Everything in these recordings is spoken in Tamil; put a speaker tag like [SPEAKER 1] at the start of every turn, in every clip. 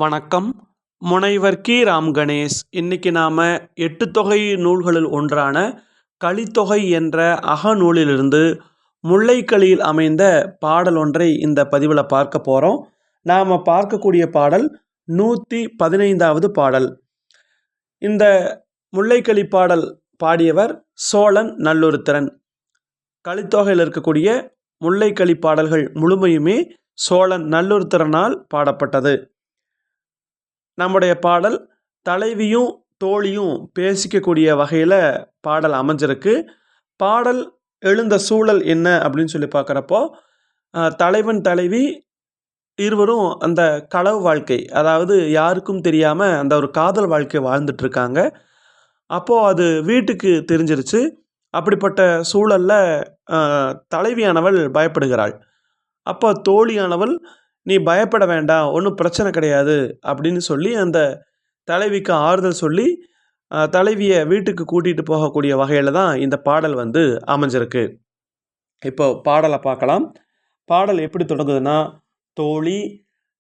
[SPEAKER 1] வணக்கம். முனைவர் கி. ராம் கணேஷ். இன்னைக்கு நாம எட்டுத்தொகை நூல்களுள் ஒன்றான கலித்தொகை என்ற அகநூலிலிருந்து முல்லைக்கலியில் அமைந்த பாடல் ஒன்றை இந்த பதிவில் பார்க்க போகிறோம். நாம் பார்க்கக்கூடிய பாடல் 115வது பாடல். இந்த முல்லைக்கலி பாடல் பாடியவர் சோழன் நல்லொருத்திரன். கலித்தொகையில் இருக்கக்கூடிய முல்லைக்கலி பாடல்கள் முழுமையுமே சோழன் நல்லொருத்திரனால் பாடப்பட்டது. நம்முடைய பாடல் தலைவியும் தோழியும் பேசிக்கக்கூடிய வகையில் பாடல் அமைஞ்சிருக்கு. பாடல் எழுந்த சூழல் என்ன அப்படின்னு சொல்லி பார்க்குறப்போ, தலைவன் தலைவி இருவரும் அந்த களவு வாழ்க்கை, அதாவது யாருக்கும் தெரியாமல் அந்த ஒரு காதல் வாழ்க்கை வாழ்ந்துட்டுருக்காங்க. அப்போது அது வீட்டுக்கு தெரிஞ்சிருச்சு. அப்படிப்பட்ட சூழலில் தலைவியானவள் பயப்படுகிறாள். அப்போ தோழியானவள், நீ பயப்பட வேண்டாம், ஒன்றும் பிரச்சனை கிடையாது அப்படின்னு சொல்லி அந்த தலைவிக்கு ஆறுதல் சொல்லி தலைவியை வீட்டுக்கு கூட்டிகிட்டு போகக்கூடிய வகையில் தான் இந்த பாடல் அமைஞ்சிருக்கு. இப்போ பாடலை பார்க்கலாம். பாடல் எப்படி தொடங்குதுன்னா, தோழி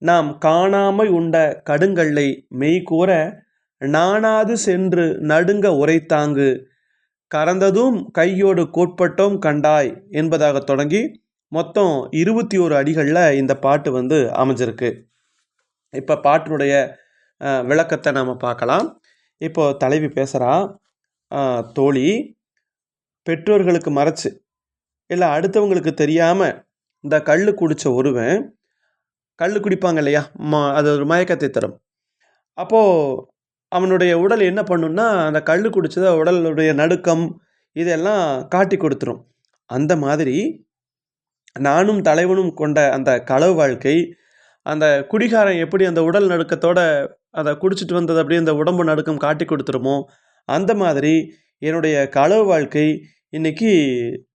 [SPEAKER 1] நாம் காணாமை உண்ட கடுங்கல்லை மெய்கூற நாணாது சென்று நடுங்க உரைத்தாங்கு கறந்ததும் கையோடு கோட்பட்டோம் கண்டாய் என்பதாக தொடங்கி மொத்தம் 21 அடிகளில் இந்த பாட்டு அமைஞ்சிருக்கு. இப்போ பாட்டினுடைய விளக்கத்தை நாம் பார்க்கலாம். இப்போ தலைவி பேசுகிறா, தோழி பெற்றோர்களுக்கு மறைச்சு இல்லை அடுத்தவங்களுக்கு தெரியாமல் இந்த கல் குடித்த ஒருவன், கல் குடிப்பாங்க இல்லையா, அது ஒரு மயக்கத்தை தரும். அப்போது அவனுடைய உடல் என்ன பண்ணுன்னா, அந்த கல் குடித்ததை உடலுடைய நடுக்கம் இதெல்லாம் காட்டி கொடுத்துரும். அந்த மாதிரி நானும் தலைவனும் கொண்ட அந்த களவு வாழ்க்கை, அந்த குடிகாரன் எப்படி அந்த உடல் நடுக்கத்தோடு அதை குடிச்சிட்டு வந்தது அப்படியே அந்த உடம்பு நடுக்கம் காட்டி கொடுத்துருமோ, அந்த மாதிரி என்னுடைய களவு வாழ்க்கை இன்னைக்கு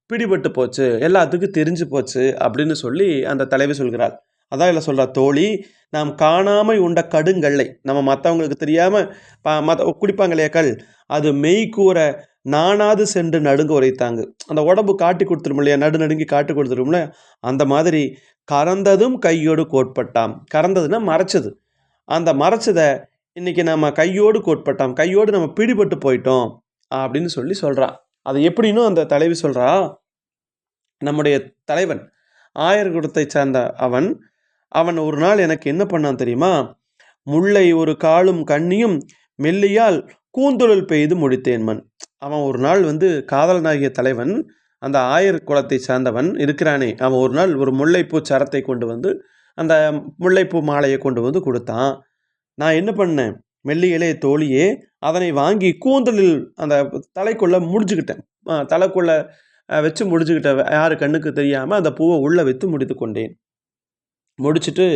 [SPEAKER 1] பிடிபட்டு போச்சு, எல்லாத்துக்கும் தெரிஞ்சு போச்சு அப்படின்னு சொல்லி அந்த தலைவி சொல்கிறாள். அதான் இல்லை சொல்கிறா, தோழி நாம் காணாமை உண்ட கடுங்கல்லை, நம்ம மற்றவங்களுக்கு தெரியாமல் குடிப்பாங்க இல்லையா கல், அது மெய்கூற நானாது சென்று நடுங்க உரைத்தாங்க. அந்த உடம்பு காட்டி கொடுத்துரும் இல்லையா, நடுங்கி காட்டி கொடுத்துரும்ல, அந்த மாதிரி கறந்ததும் கையோடு கோட்பட்டாம். கறந்ததுன்னா மறைச்சது. அந்த மறைச்சதை இன்னைக்கு நம்ம கையோடு கோட்பட்டாம், கையோடு நம்ம பிடிபட்டு போயிட்டோம் அப்படின்னு சொல்லி சொல்கிறான். அது எப்படின்னு அந்த தலைவி சொல்கிறா, நம்முடைய தலைவன் ஆயர்குலத்தை சார்ந்த அவன் ஒரு நாள் எனக்கு என்ன பண்ணான் தெரியுமா, முல்லை ஒரு காலும் கண்ணியும் மெல்லியால் கூந்தொழில் பெய்து முடித்தேன் மண். அவன் ஒரு நாள் காதலனாகிய தலைவன், அந்த ஆயர் குலத்தை சார்ந்தவன் இருக்கிறானே, அவன் ஒரு நாள் ஒரு முல்லைப்பூ சரத்தை கொண்டு அந்த முல்லைப்பூ மாலையை கொண்டு கொடுத்தான். நான் என்ன பண்ணேன், மெல்லியலே தோழியே அதனை வாங்கி கூந்தலில் அந்த தலைக்குள்ளே முடிச்சுக்கிட்டேன், தலைக்குள்ளே வச்சு முடிச்சுக்கிட்டேன். யார் கண்ணுக்கு தெரியாமல் அந்த பூவை உள்ளே வைத்து முடித்து கொண்டேன். முடிச்சுட்டு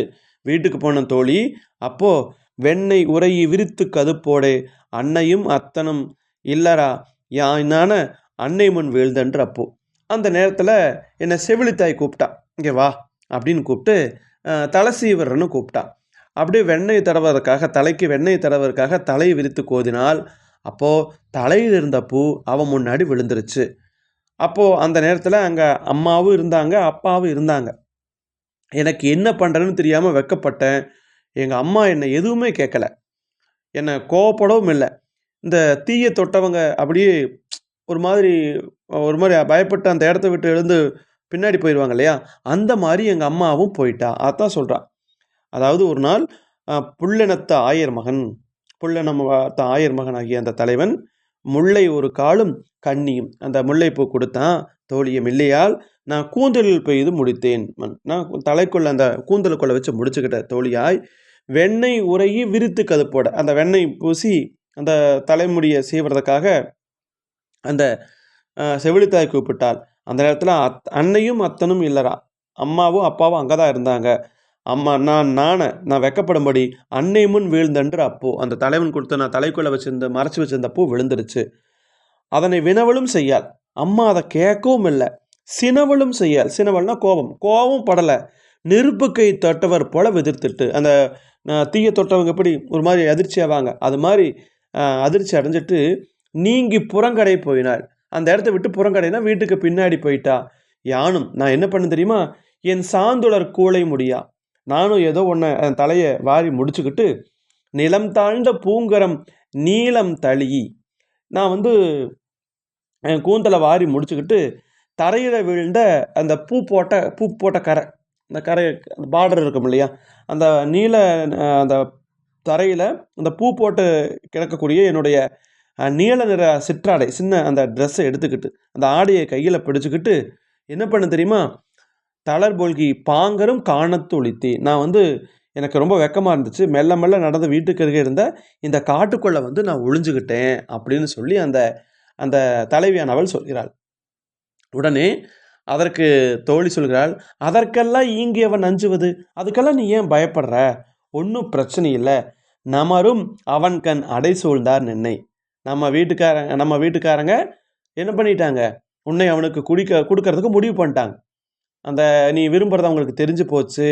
[SPEAKER 1] வீட்டுக்கு போன தோழி, அப்போது வெண்ணெய் உரையை விரித்து கதுப்போடே அன்னையும் அத்தனும் இல்லரா யானான அன்னை முன் வீழ்ந்தன்று. அப்போ அந்த நேரத்தில் என்னை செவிலித்தாய் கூப்பிட்டா, இங்கே வா அப்படின்னு கூப்பிட்டு தலை சீவரன்னு கூப்பிட்டா. அப்படியே வெண்ணெய் தடவதற்காக, தலைக்கு வெண்ணெய் தடவதற்காக தலையை விரித்து கோதினால் அப்போது தலையில் இருந்த பூ அவன் முன்னாடி விழுந்துருச்சு. அப்போது அந்த நேரத்தில் அங்கே அம்மாவும் இருந்தாங்க, அப்பாவும் இருந்தாங்க. எனக்கு என்ன பண்ணுறேன்னு தெரியாமல் வெக்கப்பட்டேன். எங்கள் அம்மா என்னை எதுவுமே கேட்கல, என்னை கோவப்படவும் இல்லை. இந்த தீயை தொட்டவங்க அப்படியே ஒரு மாதிரி பயப்பட்டு அந்த இடத்த விட்டு எழுந்து பின்னாடி போயிடுவாங்க இல்லையா, அந்த மாதிரி எங்கள் அம்மாவும் போயிட்டா. அதான் சொல்கிறான். அதாவது ஒரு நாள் புல்லெனத்த ஆயர் மகன் ஆகிய அந்த தலைவன் முல்லை ஒரு காலும் கண்ணியும், அந்த முல்லைப்பூ கொடுத்தான் தோழியை மெல்லியால் நான் கூந்தலில் பெய்து முடித்தேன். நான் தலைக்குள்ள அந்த கூந்தலுக்குள்ளே வச்சு முடிச்சுக்கிட்ட தோழியாய் வெண்ணெய் உரையை விரித்து கதுப்போட, அந்த வெண்ணெய் பூசி அந்த தலைமுடியை சீவுறதுக்காக அந்த செவிலித்தாய் கூப்பிட்டாள். அந்த நேரத்தில் அன்னையும் அத்தனும் இல்லரா, அம்மாவும் அப்பாவும் அங்கே தான் இருந்தாங்க. அம்மா நான் வெக்கப்படும்படி அன்னை முன் வீழ்ந்தன்று. அப்போது அந்த தலைவன் கொடுத்து நான் தலைக்குள்ளே மறைச்சி வச்சிருந்த பூ விழுந்துருச்சு. அதனை வினவலும் செய்யாள். அம்மா அதை கேட்கவும் இல்லை, சினவலும் செய்யாள். சினவல்னா கோபம் படலை. நெருப்பு கை தொட்டவர் போல எதிர்த்துட்டு, அந்த தீயை தொட்டவங்க எப்படி ஒரு மாதிரி அதிர்ச்சி ஆவாங்க, அது மாதிரி அதிர்ச்சி அடைஞ்சிட்டு நீங்கி புறங்கடை போயினாள். அந்த இடத்த விட்டு புறங்கடைனா வீட்டுக்கு பின்னாடி போயிட்டா. யானும் நான் என்ன பண்ண தெரியுமா, என் சாந்துளர் கூளை முடியா, நானும் ஏதோ ஒன்று என் தலையை வாரி முடிச்சுக்கிட்டு நிலம் தாழ்ந்த பூங்கரம் நீலம் தழி நான் வந்து என் கூந்தலை வாரி முடிச்சுக்கிட்டு தரையில் விழுந்த அந்த பூ போட்ட கரை, அந்த கரை அந்த பார்டர் இருக்கும் இல்லையா, அந்த நீல அந்த தரையில் அந்த பூ போட்டு கிடக்கக்கூடிய என்னுடைய நீல நிற சிற்றாடை சின்ன அந்த ட்ரெஸ்ஸை எடுத்துக்கிட்டு அந்த ஆடையை கையில் பிடிச்சிக்கிட்டு என்ன பண்ண தெரியுமா, தளர் பொல்கி பாங்கரும் காணத்து ஒளித்தி நான் வந்து எனக்கு ரொம்ப வெக்கமாக இருந்துச்சு, மெல்ல மெல்ல நடந்து வீட்டுக்கு அருகே இருந்த இந்த காட்டுக்குள்ளே வந்து நான் ஒளிஞ்சுக்கிட்டேன் அப்படின்னு சொல்லி அந்த அந்த தலைவியானவள் சொல்கிறாள். உடனே அதற்கு தோழி சொல்கிறாள், அதற்கெல்லாம் ஈங்கியவன் அஞ்சுவது, அதுக்கெல்லாம் நீ ஏன் பயப்படுற, ஒன்றும் பிரச்சனை இல்லை, நமரும் அவன் கண் அடை சூழ்ந்தார் நின்னை. நம்ம வீட்டுக்காரங்க என்ன பண்ணிட்டாங்க, உன்னை அவனுக்கு கொடுக்கறதுக்கு முடிவு பண்ணிட்டாங்க. அந்த நீ விரும்புகிறத அவங்களுக்கு தெரிஞ்சு போச்சு.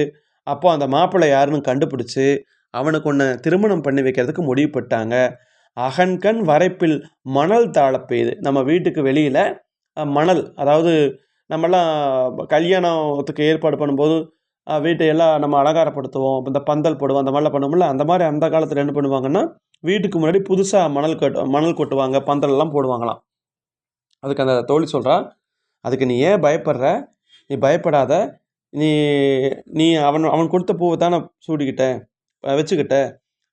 [SPEAKER 1] அப்போ அந்த மாப்பிள்ளை யாருன்னு கண்டுபிடிச்சி அவனுக்கு ஒன்று திருமணம் பண்ணி வைக்கிறதுக்கு முடிவு பண்ணிட்டாங்க. அகன்கண் வரைப்பில் மணல் தாழ பெய்யுது. நம்ம வீட்டுக்கு வெளியில் மணல், அதாவது நம்மெல்லாம் கல்யாணத்துக்கு ஏற்பாடு பண்ணும்போது வீட்டையெல்லாம் நம்ம அலங்காரப்படுத்துவோம், இந்த பந்தல் போடுவோம், அந்த மாதிரிலாம் பண்ணுவோம்ல, அந்த மாதிரி அந்த காலத்தில் என்ன பண்ணுவாங்கன்னா வீட்டுக்கு முன்னாடி புதுசாக மணல் கொட்டுவாங்க, பந்தலெல்லாம் போடுவாங்களாம். அதுக்கு அந்த தோழி சொல்கிறா, அதுக்கு நீ ஏன் பயப்படுற, நீ பயப்படாத, நீ நீ அவன் கொடுத்த பூவை தானே வச்சுக்கிட்ட,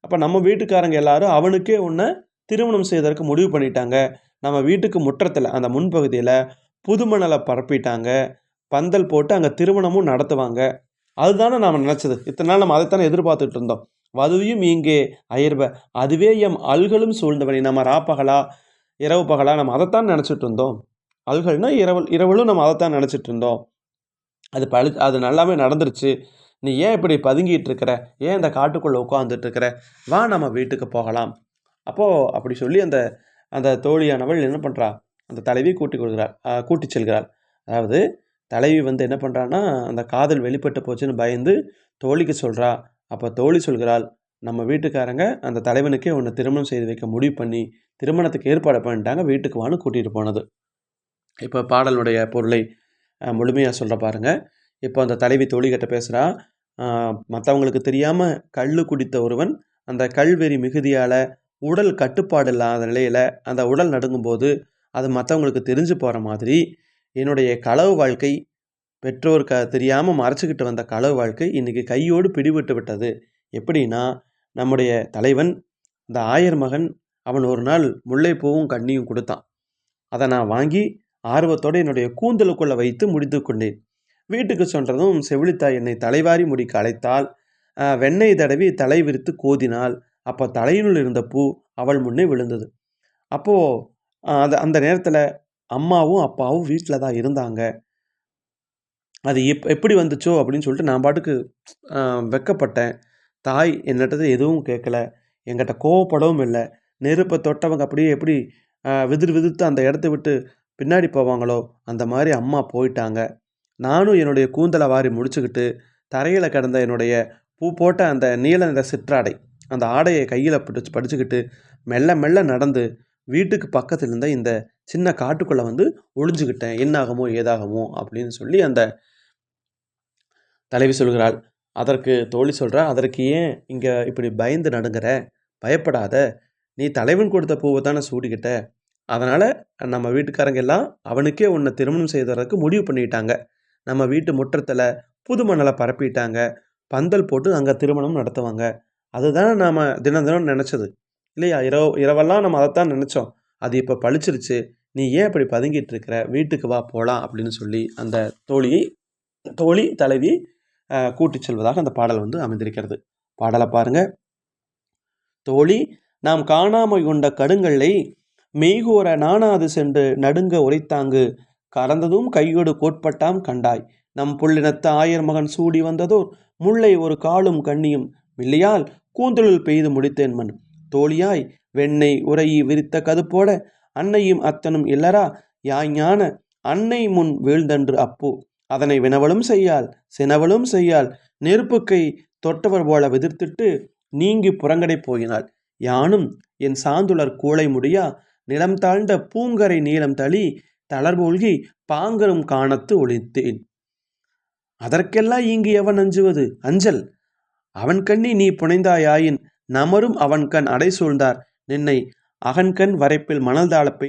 [SPEAKER 1] அப்போ நம்ம வீட்டுக்காரங்க எல்லாரும் அவனுக்கே உன்னை திருமணம் செய்வதற்கு முடிவு பண்ணிட்டாங்க. நம்ம வீட்டுக்கு முற்றத்தில் அந்த முன்பகுதியில் புதுமணலை பரப்பிட்டாங்க, பந்தல் போட்டு அங்கே திருமணமும் நடத்துவாங்க. அதுதானே நாம் நினச்சது, இத்தனை நாள் நம்ம அதைத்தானே எதிர்பார்த்துட்டு இருந்தோம். வதுவியும் இங்கே அயர்வ அதுவே எம் அல்களும் சூழ்ந்தவனி. நம்ம ராப்பகலா இரவு பகலா நம்ம அதைத்தான் நினச்சிட்டு இருந்தோம். அல்கள்னா இரவலும் நம்ம அதைத்தான் நினச்சிட்டு இருந்தோம். அது நல்லாவே நடந்துருச்சு. நீ ஏன் இப்படி பதுங்கிட்டு இருக்கிற, ஏன் இந்த காட்டுக்குள்ளே உட்காந்துட்டு இருக்கிற, வா நம்ம வீட்டுக்கு போகலாம். அப்போது அப்படி சொல்லி அந்த அந்த தோழியானவள் என்ன பண்ணுறா, அந்த தலைவி கூட்டி செல்கிறாள். அதாவது தலைவி வந்து என்ன பண்ணுறான்னா, அந்த காதல் வெளிப்பட்டு போச்சுன்னு பயந்து தோழிக்கு சொல்கிறா. அப்போ தோழி சொல்கிறாள், நம்ம வீட்டுக்காரங்க அந்த தலைவனுக்கே ஒன்று திருமணம் செய்து வைக்க முடிவு பண்ணி திருமணத்துக்கு ஏற்பாடு பண்ணிட்டாங்க, வீட்டுக்கு வான்னு கூட்டிகிட்டு போனது. இப்போ பாடலுடைய பொருளை முழுமையாக சொல்கிற பாருங்கள். இப்போ அந்த தலைவி தோழிகிட்ட பேசுகிறா. மற்றவங்களுக்கு தெரியாமல் கள்ளு குடித்த ஒருவன் அந்த கல்வெறி மிகுதியால் உடல் கட்டுப்பாடு இல்லாத நிலையில் அந்த உடல் நடுங்கும்போது அது மற்றவங்களுக்கு தெரிஞ்சு போகிற மாதிரி என்னுடைய களவு வாழ்க்கை, பெற்றோருக்கு தெரியாமல் மறைச்சிக்கிட்டு வந்த களவு வாழ்க்கை இன்றைக்கி கையோடு பிடிபட்டு விட்டது. எப்படின்னா, நம்முடைய தலைவன் இந்த ஆயர் மகன் அவன் ஒரு நாள் முல்லைப்பூவும் கண்ணியும் கொடுத்தான். அதை நான் வாங்கி ஆர்வத்தோடு என்னுடைய கூந்தலுக்குள்ளே வைத்து முடித்து கொண்டேன். வீட்டுக்கு சென்றதும் செவிலித்தாய் என்னை தலைவாரி முடிக்க அழைத்தால், வெண்ணெய் தடவி தலை விரித்து கோதினாள். அப்போ தலையினுள் இருந்த பூ அவள் முன்னே விழுந்தது. அப்போது அந்த நேரத்தில் அம்மாவும் அப்பாவும் வீட்டில் தான் இருந்தாங்க. அது எப்படி வந்துச்சோ அப்படின்னு சொல்லிட்டு நான் பாட்டுக்கு வெக்கப்பட்டேன். தாய் என்னட்டது எதுவும் கேட்கல, என்கிட்ட கோவப்படவும் இல்லை. நெருப்பை தொட்டவங்க அப்படியே எப்படி விதிர்த்து அந்த இடத்த விட்டு பின்னாடி போவாங்களோ அந்த மாதிரி அம்மா போயிட்டாங்க. நானும் என்னுடைய கூந்தலை வாரி முடிச்சுக்கிட்டு தரையில் கிடந்த என்னுடைய பூ போட்ட அந்த நீல நிற சிற்றாடை, அந்த ஆடையை கையில் படிச்சுக்கிட்டு மெல்ல மெல்ல நடந்து வீட்டுக்கு பக்கத்தில் இருந்த இந்த சின்ன காட்டுக்குள்ளே வந்து ஒளிஞ்சுக்கிட்டேன், என்னாகுமோ ஏதாகுமோ அப்படின்னு சொல்லி அந்த தலைவி சொல்கிறாள். அதற்கு தோழி சொல்கிறா, அதற்கு ஏன் இங்கே இப்படி பயந்து நடுங்கிற, பயப்படாத, நீ தலைவன் கொடுத்த பூவை தானே சூடிக்கிட்ட, அதனால் நம்ம வீட்டுக்காரங்க எல்லாம் அவனுக்கே உன்னை திருமணம் செய்வதற்கு முடிவு பண்ணிட்டாங்க. நம்ம வீட்டு முற்றத்தில் புது மணலை பரப்பிட்டாங்க, பந்தல் போட்டு அங்கே திருமணம் நடத்துவாங்க. அதுதானே நாம் தினம் தினம் நினச்சது இல்லையா, இரவெல்லாம் நம்ம அதைத்தான் நினச்சோம். அது இப்போ பழிச்சிருச்சு, நீ ஏன் இப்படி பதுங்கிட்டு இருக்கிற, வீட்டுக்கு வா போகலாம் அப்படின்னு சொல்லி அந்த தோழி தலைவி கூட்டி செல்வதாக அந்த பாடல் வந்து அமைந்திருக்கிறது. பாடலை பாருங்க. தோழி நாம் காணாமல் கொண்ட கடுங்கல்லை மெய்கூற நானாது சென்று நடுங்க உரைத்தாங்கு கறந்ததும் கையோடு கோட்பட்டாம் கண்டாய். நம் புள்ளினத்த ஆயர் மகன் சூடி வந்ததோர் முல்லை ஒரு காலும் கண்ணியும் மில்லையால் கூந்தலில் பெய்து முடித்தேன் மண். தோழியாய் வெண்ணெய் உரையி விரித்த கதுப்போட அன்னையும் அத்தனும் இல்லரா யாஞான அன்னை முன் வீழ்ந்தன்று அப்போ அதனை வினவலும் செய்யால் சினவலும் செய்யால் நெருப்புக்கை தொட்டவர் போல விதிர்த்திட்டு நீங்கி புறங்கடை போயினாள். யானும் என் சாந்துளர் கூளை முடியா நிலம் தாழ்ந்த பூங்கரை நீளம் தளி தளர்போல்கி பாங்கரும் காணத்து ஒளித்தேன். அதற்கெல்லாம் இங்கு எவன் அஞ்சுவது? அஞ்சல். அவன் கண்ணி நீ புனைந்தாயாயின் நமரும் அவன்கண் அடை சூழ்ந்தார் நின்னை அகன்கண் வரைப்பில் மணல் தாளப்பை